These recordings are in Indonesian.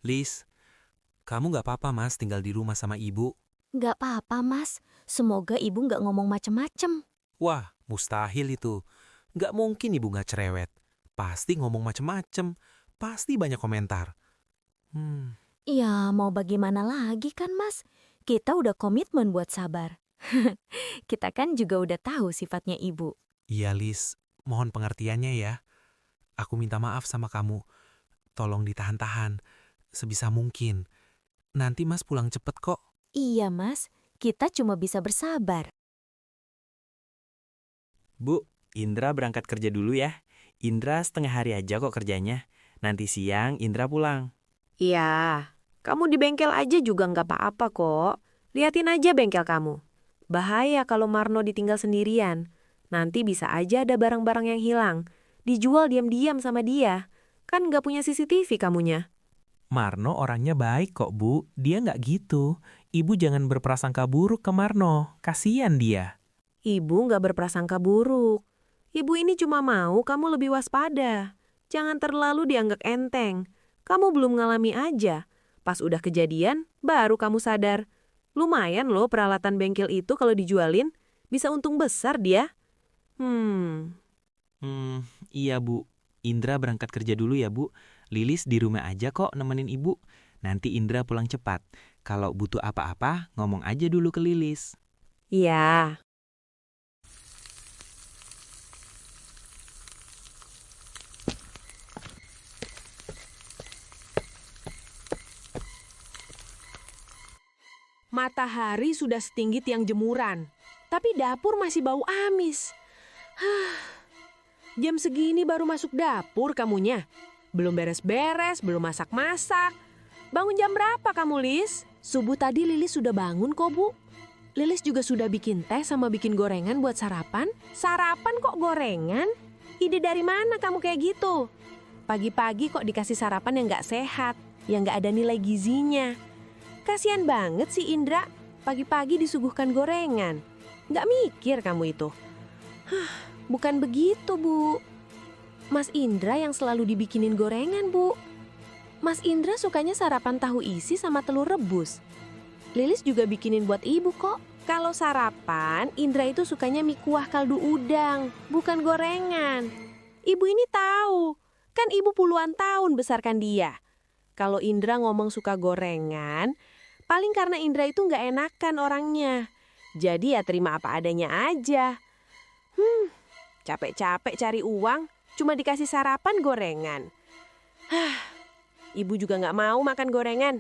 Lis, kamu nggak apa-apa mas tinggal di rumah sama ibu? Nggak apa-apa, Mas. Semoga ibu nggak ngomong macem-macem. Wah, mustahil itu. Nggak mungkin ibu nggak cerewet. Pasti ngomong macem-macem. Pasti banyak komentar. Hmm, Ya, mau bagaimana lagi kan, Mas? Kita udah komitmen buat sabar. Kita kan juga udah tahu sifatnya ibu. iya Lis, mohon pengertiannya ya. Aku minta maaf sama kamu. Tolong ditahan-tahan. Sebisa mungkin. Nanti mas pulang cepet kok. Iya, Mas. Kita cuma bisa bersabar. Bu, Indra berangkat kerja dulu ya. Indra setengah hari aja kok kerjanya. Nanti siang Indra pulang. Iya, kamu di bengkel aja juga nggak apa-apa kok. Liatin aja bengkel kamu. Bahaya kalau Marno ditinggal sendirian. Nanti bisa aja ada barang-barang yang hilang. Dijual diam-diam sama dia. Kan nggak punya CCTV kamunya. Marno orangnya baik kok, Bu. Dia nggak gitu. Ibu jangan berprasangka buruk ke Marno. Kasian dia. Ibu nggak berprasangka buruk. Ibu ini cuma mau kamu lebih waspada. Jangan terlalu dianggap enteng. Kamu belum ngalami aja. Pas udah kejadian, baru kamu sadar. Lumayan loh peralatan bengkel itu kalau dijualin. Bisa untung besar dia. Iya Bu. Indra berangkat kerja dulu ya Bu. Lilis di rumah aja kok nemenin ibu. Nanti Indra pulang cepat. Kalau butuh apa-apa, ngomong aja dulu ke Lilis. Iya. Matahari sudah setinggi tiang jemuran, tapi dapur masih bau amis. Jam segini baru masuk dapur kamunya. Belum beres-beres, belum masak-masak. Bangun jam berapa kamu, Lis? Subuh tadi Lilis sudah bangun kok, Bu. Lilis juga sudah bikin teh sama bikin gorengan buat sarapan. Sarapan kok gorengan? Ide dari mana kamu kayak gitu? Pagi-pagi kok dikasih sarapan yang nggak sehat, yang nggak ada nilai gizinya. Kasian banget sih Indra, pagi-pagi disuguhkan gorengan. Nggak mikir kamu itu. Bukan begitu, Bu. Mas Indra yang selalu dibikinin gorengan, Bu. Mas Indra sukanya sarapan tahu isi sama telur rebus. Lilis juga bikinin buat ibu kok. Kalau sarapan, Indra itu sukanya mie kuah kaldu udang, bukan gorengan. Ibu ini tahu, kan ibu puluhan tahun besarkan dia. Kalau Indra ngomong suka gorengan, paling karena Indra itu nggak enakan orangnya. Jadi ya terima apa adanya aja. Capek-capek cari uang, cuma dikasih sarapan gorengan. Ibu juga nggak mau makan gorengan.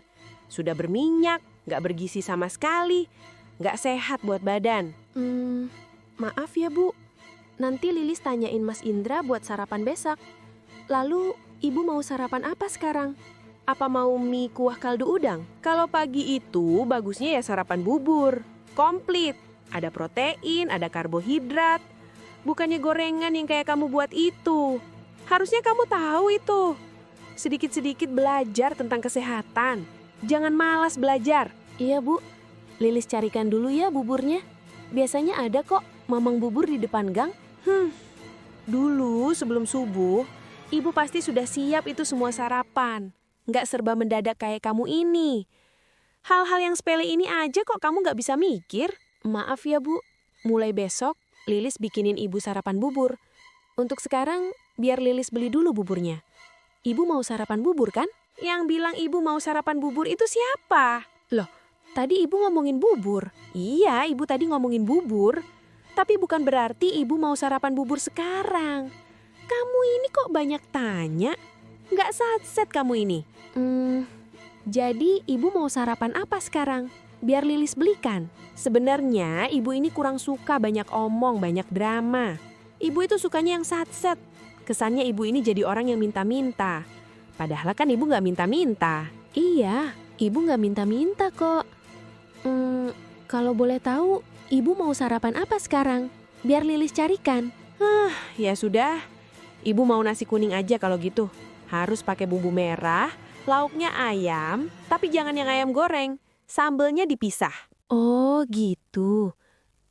Sudah berminyak, nggak bergizi sama sekali, nggak sehat buat badan. Maaf ya Bu, nanti Lilis tanyain Mas Indra buat sarapan besok. Lalu ibu mau sarapan apa sekarang? Apa mau mie kuah kaldu udang? Kalau pagi itu bagusnya ya sarapan bubur. Komplit. Ada protein, ada karbohidrat. Bukannya gorengan yang kayak kamu buat itu. Harusnya kamu tahu itu. Sedikit-sedikit belajar tentang kesehatan. Jangan malas belajar. Iya, Bu. Lilis carikan dulu ya buburnya. Biasanya ada kok mamang bubur di depan gang. Dulu sebelum subuh, ibu pasti sudah siap itu semua sarapan. Nggak serba mendadak kayak kamu ini. Hal-hal yang sepele ini aja kok kamu nggak bisa mikir. Maaf ya, Bu. Mulai besok, Lilis bikinin ibu sarapan bubur. Untuk sekarang, biar Lilis beli dulu buburnya. Ibu mau sarapan bubur kan? Yang bilang ibu mau sarapan bubur itu siapa? Loh, tadi ibu ngomongin bubur. Iya, ibu tadi ngomongin bubur. Tapi bukan berarti ibu mau sarapan bubur sekarang. Kamu ini kok banyak tanya? Nggak satset kamu ini. Jadi ibu mau sarapan apa sekarang? Biar Lilis belikan. Sebenarnya ibu ini kurang suka banyak omong, banyak drama. Ibu itu sukanya yang satset. Kesannya ibu ini jadi orang yang minta-minta. Padahal kan ibu nggak minta-minta. Iya, ibu nggak minta-minta kok. Kalau boleh tahu, ibu mau sarapan apa sekarang? Biar Lilis carikan. Ya sudah, ibu mau nasi kuning aja kalau gitu. Harus pakai bumbu merah, lauknya ayam, tapi jangan yang ayam goreng. Sambelnya dipisah. Oh gitu.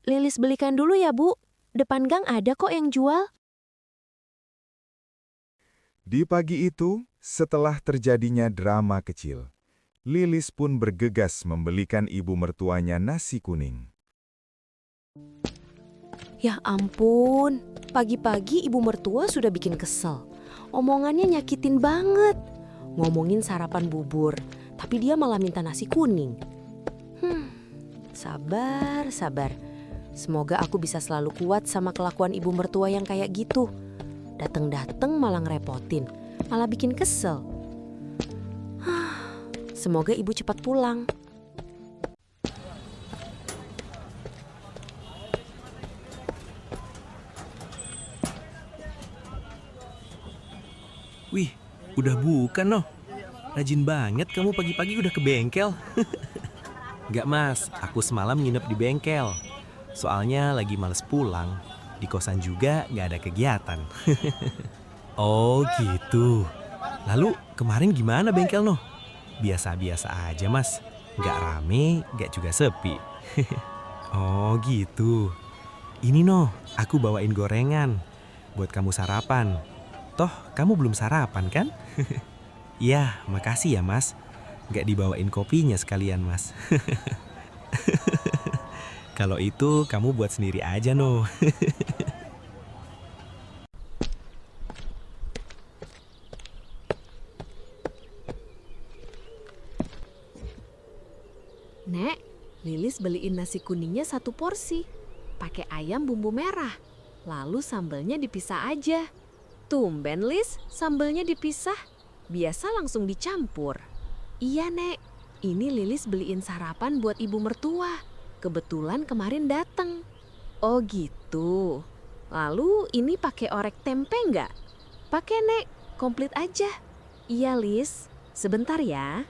Lilis belikan dulu ya, Bu. Depan gang ada kok yang jual. Di pagi itu, Setelah terjadinya drama kecil, Lilis pun bergegas membelikan ibu mertuanya nasi kuning. Ya ampun, pagi-pagi ibu mertua sudah bikin kesel. Omongannya nyakitin banget. Ngomongin sarapan bubur, tapi dia malah minta nasi kuning. Sabar. Semoga aku bisa selalu kuat sama kelakuan ibu mertua yang kayak gitu. Dateng-dateng malah ngerepotin, malah bikin kesel. Semoga ibu cepat pulang. Wih, udah buka noh. Rajin banget kamu pagi-pagi udah ke bengkel. Nggak mas, aku semalam nginep di bengkel. Soalnya lagi males pulang. Di kosan juga nggak ada kegiatan. Oh gitu. Lalu kemarin gimana bengkel noh? Biasa-biasa aja mas. Nggak rame, nggak juga sepi. Oh gitu. Ini noh, aku bawain gorengan. Buat kamu sarapan. Toh kamu belum sarapan kan? Ya, makasih ya mas. Nggak dibawain kopinya sekalian mas. Kalau itu kamu buat sendiri aja noh. Nek, Lilis beliin nasi kuningnya 1 porsi. Pakai ayam bumbu merah. Lalu sambelnya dipisah aja. Tumben Lis, sambelnya dipisah. Biasa langsung dicampur. Iya Nek, ini Lilis beliin sarapan buat ibu mertua. Kebetulan kemarin datang. Oh gitu. Lalu ini pakai orek tempe nggak? Pakai Nek, komplit aja. Iya Lis, sebentar ya.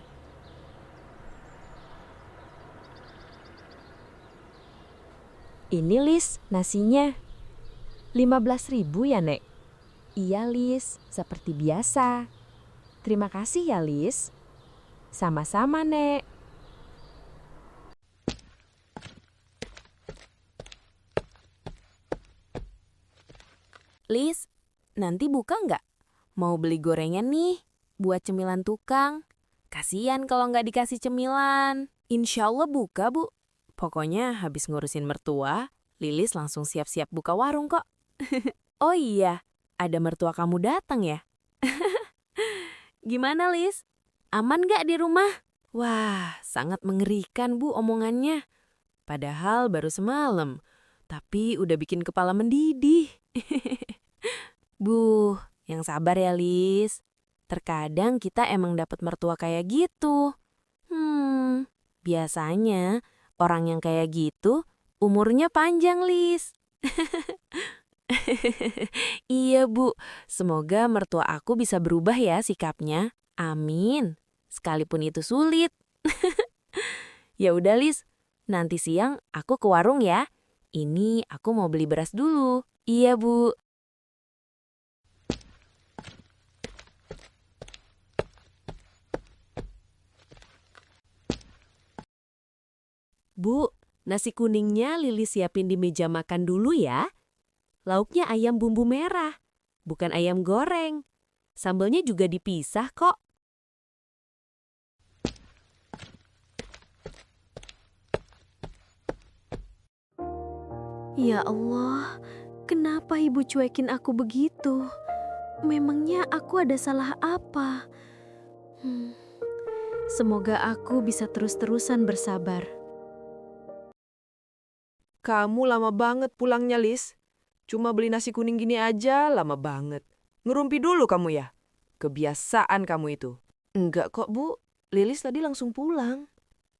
Ini Lis, nasinya. 15.000 ya Nek? Iya Lis, seperti biasa. Terima kasih ya Lis. Sama-sama Nek. Lis, nanti buka nggak? Mau beli gorengan nih, buat cemilan tukang. Kasian kalau nggak dikasih cemilan. Insya Allah buka, Bu. Pokoknya habis ngurusin mertua, Lilis langsung siap-siap buka warung kok. Oh iya, ada mertua kamu datang ya? Gimana Lis? Aman nggak di rumah? Wah, sangat mengerikan Bu omongannya. Padahal baru semalam, tapi udah bikin kepala mendidih. Bu, yang sabar ya Lis. Terkadang kita emang dapat mertua kayak gitu. Biasanya orang yang kayak gitu umurnya panjang Lis. Iya Bu, semoga mertua aku bisa berubah ya sikapnya. Amin. Sekalipun itu sulit. Ya udah Lis, nanti siang aku ke warung ya. Ini aku mau beli beras dulu. Iya Bu. Bu, nasi kuningnya Lilis siapin di meja makan dulu ya. Lauknya ayam bumbu merah, bukan ayam goreng. Sambelnya juga dipisah kok. Ya Allah, kenapa ibu cuekin aku begitu? Memangnya aku ada salah apa? Semoga aku bisa terus-terusan bersabar. Kamu lama banget pulangnya, Lis. Cuma beli nasi kuning gini aja lama banget. Ngerumpi dulu kamu ya? Kebiasaan kamu itu. Enggak kok, Bu. Lilis tadi langsung pulang.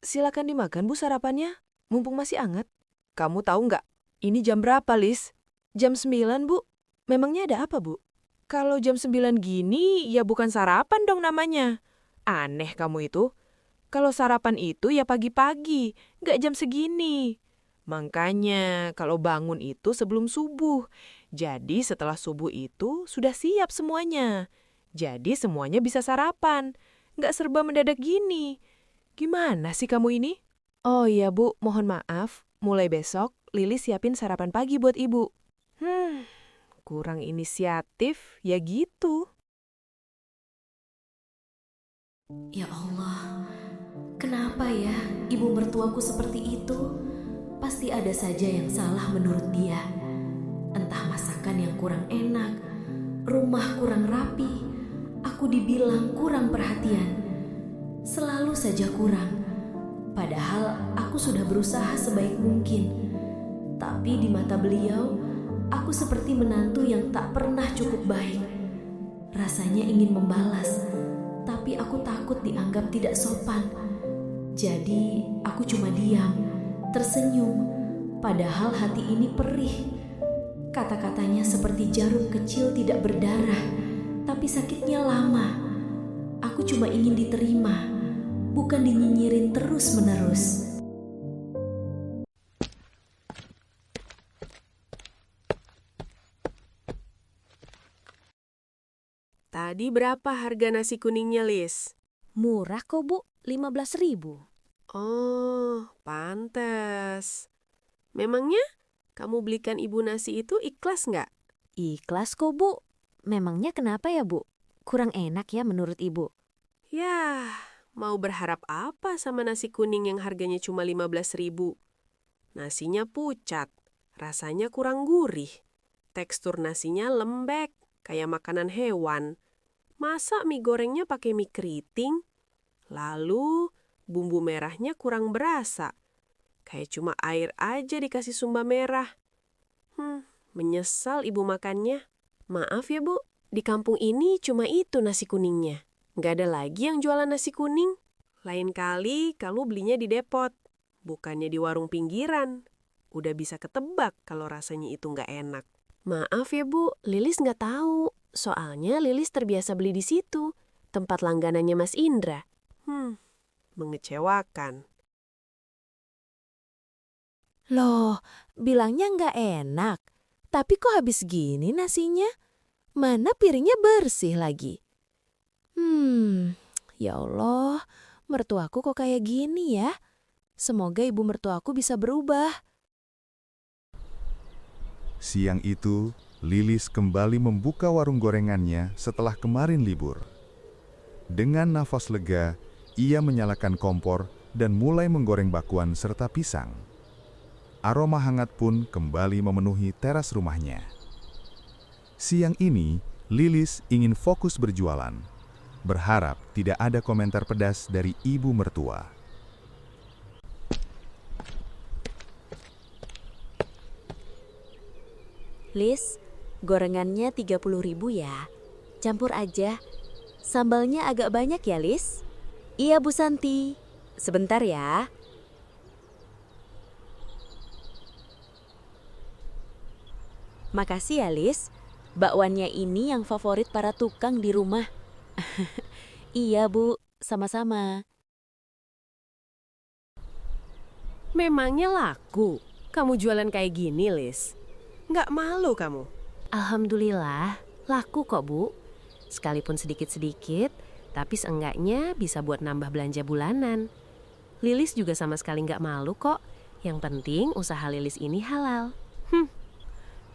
Silakan dimakan, Bu, sarapannya. Mumpung masih hangat. Kamu tahu nggak? Ini jam berapa, Lis? Jam 9, Bu. Memangnya ada apa, Bu? Kalau jam 9 gini, ya bukan sarapan dong namanya. Aneh kamu itu. Kalau sarapan itu ya pagi-pagi, nggak jam segini. Makanya kalau bangun itu sebelum subuh. Jadi setelah subuh itu sudah siap semuanya. Jadi semuanya bisa sarapan. Nggak serba mendadak gini. Gimana sih kamu ini? Oh iya Bu, mohon maaf. Mulai besok Lilis siapin sarapan pagi buat Ibu. Kurang inisiatif ya gitu. Ya Allah, kenapa ya ibu mertuaku seperti itu? Pasti ada saja yang salah menurut dia. Entah masakan yang kurang enak, rumah kurang rapi, aku dibilang kurang perhatian. Selalu saja kurang. Padahal aku sudah berusaha sebaik mungkin. Tapi di mata beliau, aku seperti menantu yang tak pernah cukup baik. Rasanya ingin membalas, tapi aku takut dianggap tidak sopan. Jadi aku cuma diam, tersenyum, padahal hati ini perih. Kata-katanya seperti jarum kecil tidak berdarah, tapi sakitnya lama. Aku cuma ingin diterima, bukan dinyinyirin terus-menerus. Tadi berapa harga nasi kuningnya, Lis? Murah kok, Bu. 15.000. Oh, pantes. Memangnya kamu belikan ibu nasi itu ikhlas nggak? Ikhlas kok, Bu. Memangnya kenapa ya, Bu? Kurang enak ya menurut Ibu? Yah, mau berharap apa sama nasi kuning yang harganya cuma 15.000? Nasinya pucat, rasanya kurang gurih. Tekstur nasinya lembek, kayak makanan hewan. Masa mie gorengnya pakai mie keriting? Lalu bumbu merahnya kurang berasa. Kayak cuma air aja dikasih sumba merah. Menyesal ibu makannya. Maaf ya Bu, di kampung ini cuma itu nasi kuningnya. Nggak ada lagi yang jualan nasi kuning. Lain kali kamu belinya di depot, bukannya di warung pinggiran. Udah bisa ketebak kalau rasanya itu nggak enak. Maaf ya Bu, Lilis nggak tahu. Soalnya Lilis terbiasa beli di situ, tempat langganannya Mas Indra. Mengecewakan. Loh, bilangnya nggak enak. Tapi kok habis gini nasinya? Mana piringnya bersih lagi? Ya Allah, mertuaku kok kayak gini ya? Semoga ibu mertuaku bisa berubah. Siang itu, Lilis kembali membuka warung gorengannya setelah kemarin libur. Dengan nafas lega, ia menyalakan kompor dan mulai menggoreng bakwan serta pisang. Aroma hangat pun kembali memenuhi teras rumahnya. Siang ini, Lilis ingin fokus berjualan, berharap tidak ada komentar pedas dari ibu mertua. Lis, gorengannya 30.000 ya. Campur aja. Sambalnya agak banyak ya, Lis? Iya, Bu Santi. Sebentar ya. Makasih ya, Lis. Bakwannya ini yang favorit para tukang di rumah. Iya, Bu. Sama-sama. Memangnya laku kamu jualan kayak gini, Lis? Nggak malu kamu? Alhamdulillah, laku kok Bu. Sekalipun sedikit-sedikit, tapi seenggaknya bisa buat nambah belanja bulanan. Lilis juga sama sekali nggak malu kok. Yang penting usaha Lilis ini halal.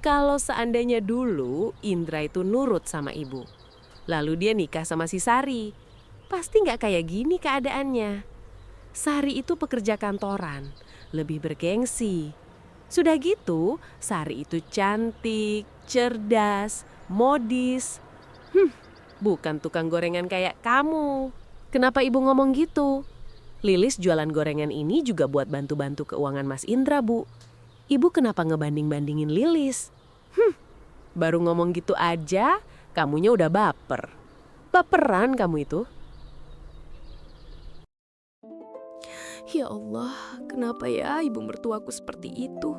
Kalau seandainya dulu Indra itu nurut sama ibu, lalu dia nikah sama si Sari, pasti nggak kayak gini keadaannya. Sari itu pekerja kantoran, lebih bergengsi. Sudah gitu, Sari itu cantik, cerdas, modis. Bukan tukang gorengan kayak kamu. Kenapa ibu ngomong gitu? Lilis jualan gorengan ini juga buat bantu-bantu keuangan Mas Indra, Bu. Ibu kenapa ngebanding-bandingin Lilis? Baru ngomong gitu aja, kamunya udah baper. Baperan kamu itu. Ya Allah, kenapa ya ibu mertuaku seperti itu?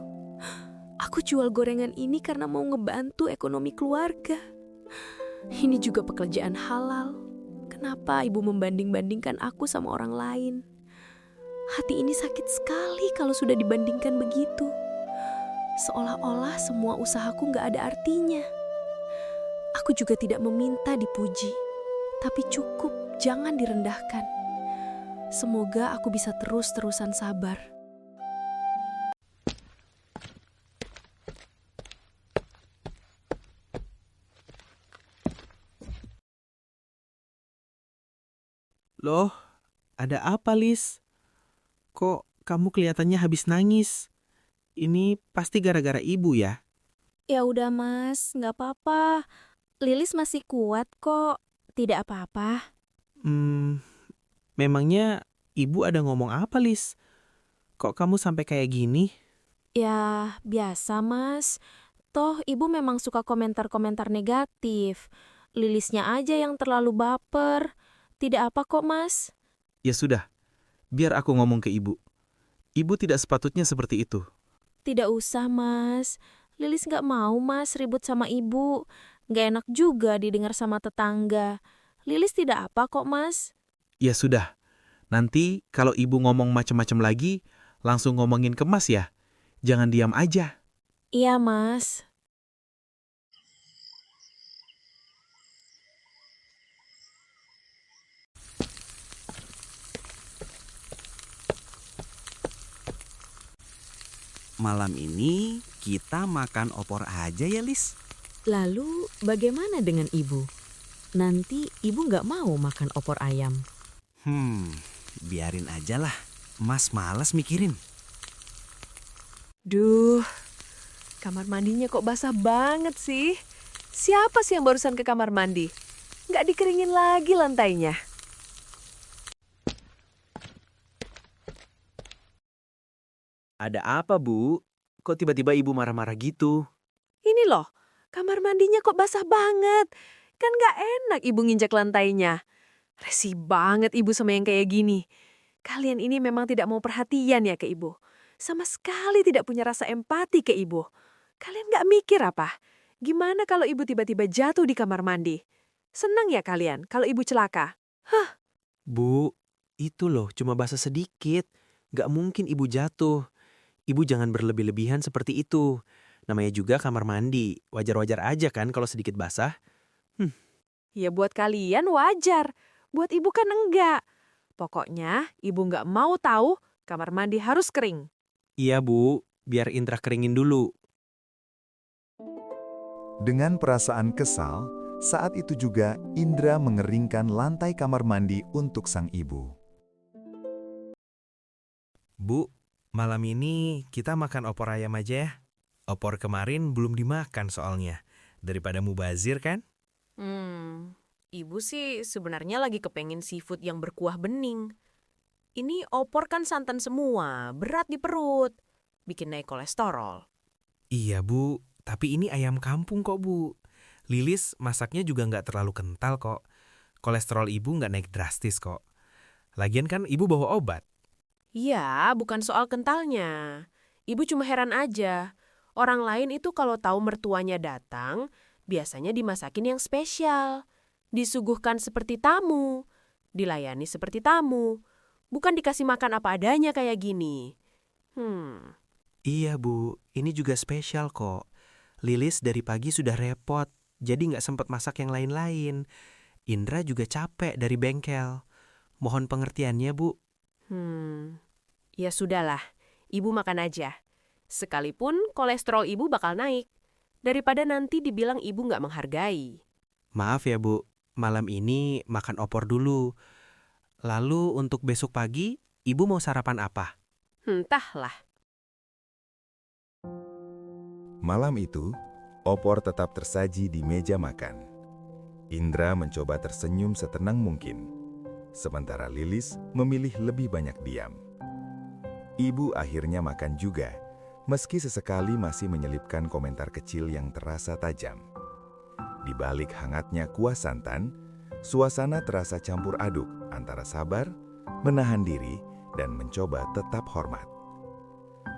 Aku jual gorengan ini karena mau ngebantu ekonomi keluarga. Ini juga pekerjaan halal. Kenapa ibu membanding-bandingkan aku sama orang lain? Hati ini sakit sekali kalau sudah dibandingkan begitu. Seolah-olah semua usahaku gak ada artinya. Aku juga tidak meminta dipuji, tapi cukup jangan direndahkan. Semoga aku bisa terus-terusan sabar. Loh, ada apa, Lis? Kok kamu kelihatannya habis nangis? Ini pasti gara-gara ibu ya? Ya udah Mas, nggak apa-apa. Lilis masih kuat kok. Tidak apa-apa. Memangnya ibu ada ngomong apa, Lis? Kok kamu sampai kayak gini? Ya, biasa Mas. Toh ibu memang suka komentar-komentar negatif. Lilisnya aja yang terlalu baper. Tidak apa kok Mas. Ya sudah, biar aku ngomong ke ibu. Ibu tidak sepatutnya seperti itu. Tidak usah Mas. Lilis nggak mau Mas ribut sama ibu. Nggak enak juga didengar sama tetangga. Lilis tidak apa kok Mas. Ya sudah, nanti kalau ibu ngomong macam-macam lagi, langsung ngomongin ke Mas ya. Jangan diam aja. Iya Mas. Malam ini kita makan opor aja ya, Lis? Lalu bagaimana dengan ibu? Nanti ibu nggak mau makan opor ayam. Biarin aja lah. Mas malas mikirin. Duh, kamar mandinya kok basah banget sih? Siapa sih yang barusan ke kamar mandi? Nggak dikeringin lagi lantainya. Ada apa, Bu? Kok tiba-tiba ibu marah-marah gitu? Ini loh, kamar mandinya kok basah banget. Kan nggak enak ibu nginjak lantainya. Resi banget ibu sama yang kayak gini. Kalian ini memang tidak mau perhatian ya ke ibu. Sama sekali tidak punya rasa empati ke ibu. Kalian nggak mikir apa? Gimana kalau ibu tiba-tiba jatuh di kamar mandi? Senang ya kalian kalau ibu celaka? Bu, itu loh cuma basah sedikit. Gak mungkin ibu jatuh. Ibu jangan berlebih-lebihan seperti itu. Namanya juga kamar mandi. Wajar-wajar aja kan kalau sedikit basah. Ya buat kalian wajar. Buat ibu kan enggak. Pokoknya ibu nggak mau tahu kamar mandi harus kering. Iya Bu, biar Indra keringin dulu. Dengan perasaan kesal, saat itu juga Indra mengeringkan lantai kamar mandi untuk sang ibu. Bu, malam ini kita makan opor ayam aja ya. Opor kemarin belum dimakan soalnya. Daripada mubazir kan? Ibu sih sebenarnya lagi kepengen seafood yang berkuah bening. Ini opor kan santan semua, berat di perut. Bikin naik kolesterol. Iya Bu, tapi ini ayam kampung kok Bu. Lilis masaknya juga nggak terlalu kental kok. Kolesterol ibu nggak naik drastis kok. Lagian kan ibu bawa obat. Iya, bukan soal kentalnya. Ibu cuma heran aja. Orang lain itu kalau tahu mertuanya datang, biasanya dimasakin yang spesial. Disuguhkan seperti tamu. Dilayani seperti tamu. Bukan dikasih makan apa adanya kayak gini. Iya Bu, ini juga spesial kok. Lilis dari pagi sudah repot, jadi nggak sempat masak yang lain-lain. Indra juga capek dari bengkel. Mohon pengertiannya Bu. Ya sudahlah, ibu makan aja. Sekalipun kolesterol ibu bakal naik. Daripada nanti dibilang ibu nggak menghargai. Maaf ya Bu, malam ini makan opor dulu. Lalu untuk besok pagi, ibu mau sarapan apa? Entahlah. Malam itu, opor tetap tersaji di meja makan. Indra mencoba tersenyum setenang mungkin. Sementara Lilis memilih lebih banyak diam. Ibu akhirnya makan juga, meski sesekali masih menyelipkan komentar kecil yang terasa tajam. Di balik hangatnya kuah santan, suasana terasa campur aduk antara sabar, menahan diri, dan mencoba tetap hormat.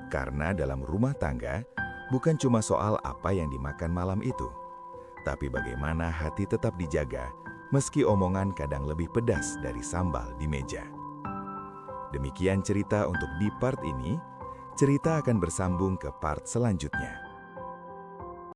Karena dalam rumah tangga, bukan cuma soal apa yang dimakan malam itu, tapi bagaimana hati tetap dijaga meski omongan kadang lebih pedas dari sambal di meja. Demikian cerita untuk di part ini. Cerita akan bersambung ke part selanjutnya.